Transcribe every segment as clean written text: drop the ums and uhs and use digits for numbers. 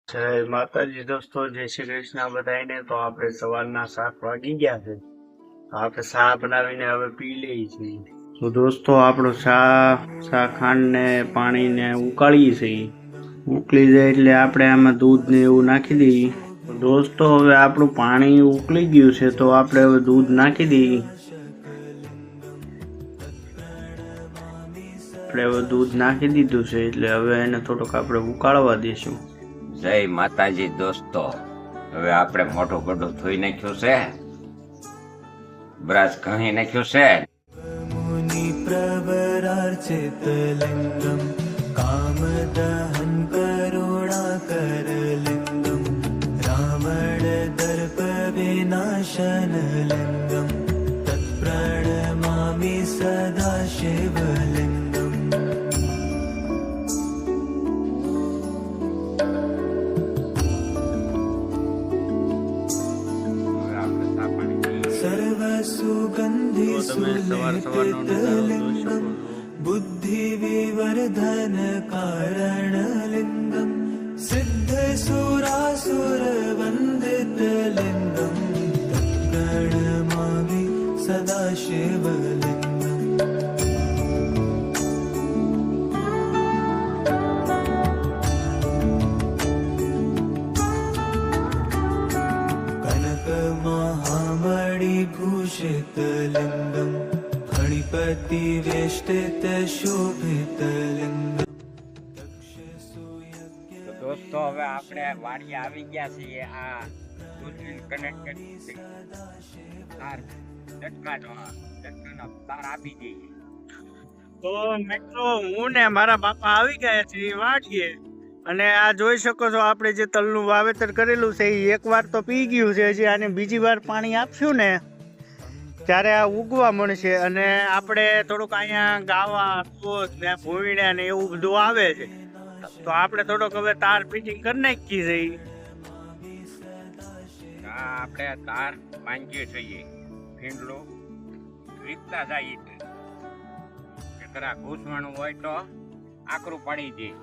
જય માતાજી દોસ્તો, જય શ્રી કૃષ્ણ બધાને। તો આપણે સવારના 7 વાગી ગયા છે, તો આપણે ચા બનાવીને હવે પી લઈએ છીએ। તો દોસ્તો આપણો ચા ખાંડ ને પાણી ને ઉકાળીએ છીએ। ઉકળી જાય એટલે આપણે આમાં દૂધ ને એવું નાખી દઈએ। તો દોસ્તો હવે આપણું પાણી ઉકળી ગયું છે, તો આપણે હવે દૂધ નાખી દઈએ। આપણે હવે દૂધ નાખી દીધું છે, એટલે હવે એને થોડુંક આપણે ઉકાળવા દઈશું। જય માતાજી દોસ્તો, હવે આપણે મોટું ગઢું ધોઈ નાખ્યું છે, બ્રશ ઘણી નાખ્યું છે। મુનિ પ્રવરાર્ચિતલિંગમ કામદહન કરુણાકરલિંગમ રાવણ દર્પ વિનાશનલિંગમ તત્પ્રણમામિ સદા શિવલિંગમ। सर्वसुगन्धि सुलेपितलिङ्गं बुद्धिविवर्धन कारणलिङ्गं सिद्धसुरासुरवन्दितलिङ्गं तत्प्रणमामि सदा शिवलिङ्गम्। भूषितलिङ्गं फणिपतिवेष्टित शोभितलिङ्गं। દોસ્તો હવે આપણે વાડીએ આવી ગયા છીએ। આ દૂધની કનેક્ટેડ તાર લટકાનો તાર આપી દઈએ। તો મિત્રો હું ને મારા બાપા આવી ગયા છે વાડીએ, અને આ જોઈ શકો છો આપણે જે તલનું વાવેતર કરેલું છે એ એકવાર તો પી ગયું છે। હજી આને બીજી વાર પાણી આપશું ને ત્યારે આ ઉગવા મળશે, અને આપણે થોડુંક અહીંયા ગાવા ને ભૂવીને ને એવું બધું આવે છે, તો આપણે થોડોક હવે તાર ફિટિંગ કરી નાખી છે। આપણે તાર માંગીએ છીએ, ભીંડલું રીતના જાય છે, જરા ઘૂસવાનું હોય તો આકરું પડી જાય,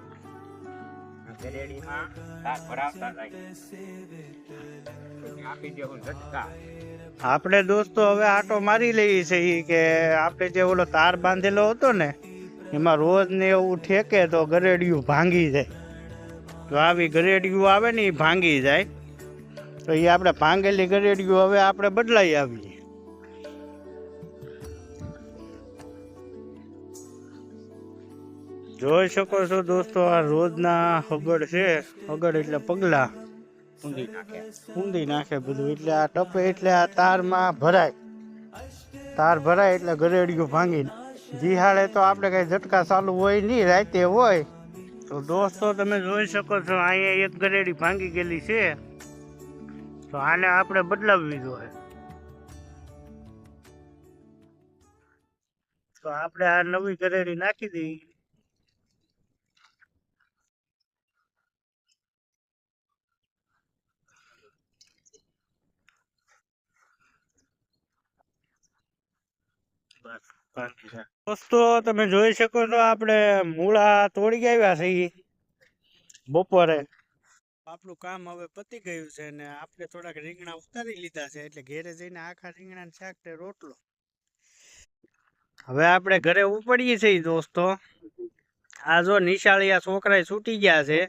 ગરેડીમાં તાર ભરાવતા જાય આપી દેવું ઝટકા। આપણે દોસ્તો હવે આટો મારી લઈએ છીએ કે આપણે જે ઓલો તાર બાંધેલો હતો ને એમાં રોજ ને એવું ઠેકે તો ગરેડિયું ભાંગી જાય। તો આવી ગરેડિયું આવે ને એ ભાંગી જાય, તો એ આપણે ભાંગેલી ગરેડિયું હવે આપણે બદલાઈ આવીએ। જોઈ શકો છો દોસ્તો, આ રોજના હગડ છે, હગડ એટલે પગલા ઊંધી નાખે બધું, એટલે આ ટપે એટલે આ તારમાં ભરાય, તાર ભરાય એટલે ગરેડિયું ભાંગી જીહાડે। તો આપણે કઈ ઝટકા ચાલુ હોય નહીં, રાતે હોય। તો દોસ્તો તમે જોઈ શકો છો અહીંયા એક ગરેડી ભાંગી ગયેલી છે, તો આને આપણે બદલાવવી જોઈએ। તો આપણે આ નવી ગરેડી નાખી દઈએ। દોસ્તો તમે જોઈ શકો છો આપણે મૂળા તોડી આવ્યા છીએ બપોરે। આપણું કામ હવે પતી ગયું છે, ને આપણે થોડાક રીંગણા ઉતારી લીધા છે, એટલે ઘેરે જઈને આખા રીંગણા શાક ને રોટલો। હવે આપણે ઘરે ઉપડીએ છીએ દોસ્તો। આ જો નિશાળિયા છોકરા છૂટી ગયા છે,